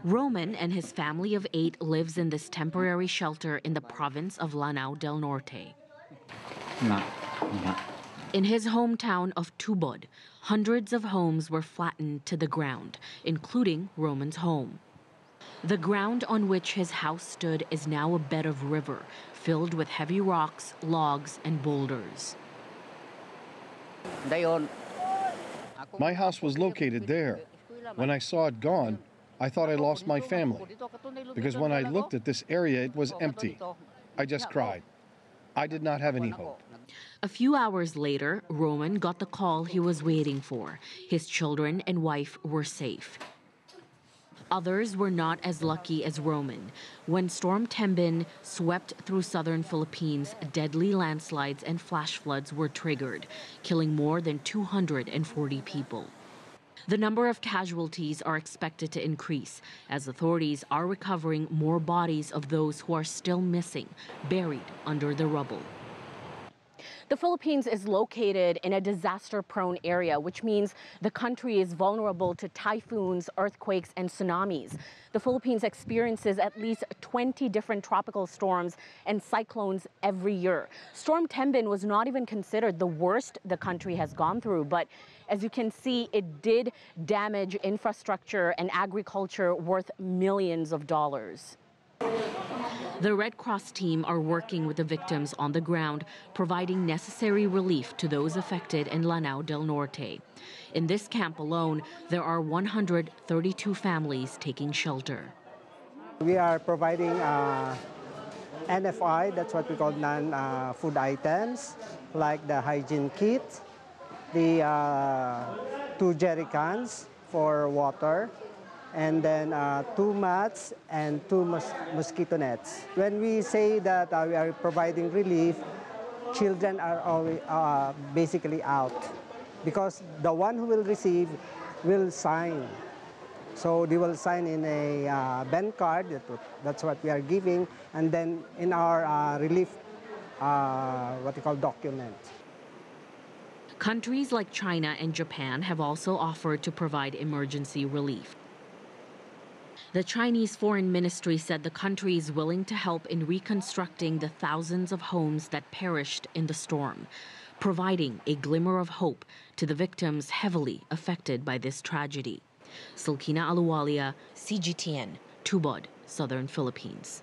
Roman and his family of 8 lives in this temporary shelter in the province of Lanao del Norte. In his hometown of Tubod, hundreds of homes were flattened to the ground, including Roman's home. The ground on which his house stood is now a bed of river, filled with heavy rocks, logs, and boulders. My house was located there. When I saw it gone, I thought I lost my family. Because when I looked at this area, it was empty. I just cried. I did not have any hope. A few hours later, Roman got the call he was waiting for. His children and wife were safe. Others were not as lucky as Roman. When Storm Tembin swept through southern Philippines, deadly landslides and flash floods were triggered, killing more than 240 people. The number of casualties are expected to increase as authorities are recovering more bodies of those who are still missing, buried under the rubble. The Philippines is located in a disaster-prone area, which means the country is vulnerable to typhoons, earthquakes, and tsunamis. The Philippines experiences at least 20 different tropical storms and cyclones every year. Storm Tembin was not even considered the worst the country has gone through, but as you can see, it did damage infrastructure and agriculture worth millions of dollars. The Red Cross team are working with the victims on the ground, providing necessary relief to those affected in Lanao del Norte. In this camp alone, there are 132 families taking shelter. We are providing NFI, that's what we call non-food items, like the hygiene kit, the 2 jerry cans for water, and then 2 mats and 2 mosquito nets. When we say that we are providing relief, children are always, basically out because the one who will receive will sign. So they will sign in a band card, that's what we are giving, and then in our relief, what we call document. Countries like China and Japan have also offered to provide emergency relief. The Chinese Foreign Ministry said the country is willing to help in reconstructing the thousands of homes that perished in the storm, providing a glimmer of hope to the victims heavily affected by this tragedy. Silkina, Ahluwalia, CGTN, Tubod, Southern Philippines.